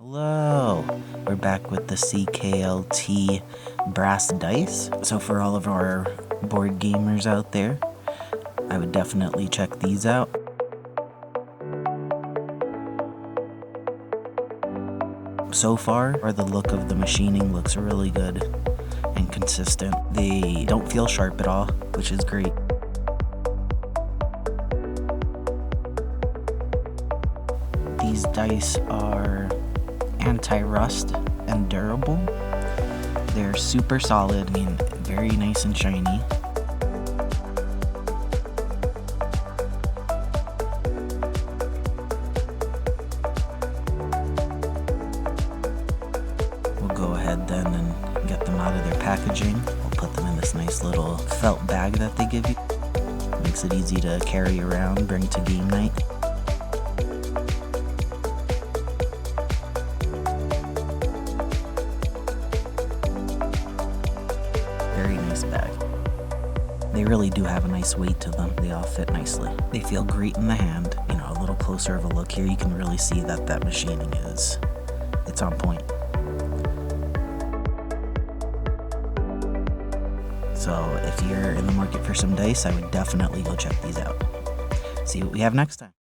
Hello, we're back with the CKLT brass dice. So for all of our board gamers out there, I would definitely check these out. So far, the look of the machining looks really good and consistent. They don't feel sharp at all, which is great. These dice are anti-rust and durable. They're super solid, very nice and shiny. We'll go ahead then and get them out of their packaging. We'll put them in this nice little felt bag that they give you. Makes it easy to carry around, bring to game night. Very nice bag. They really do have a nice weight to them. They all fit nicely. They feel great in the hand. A little closer of a look here, you can really see that machining it's on point. So if you're in the market for some dice, I would definitely go check these out. See what we have next time.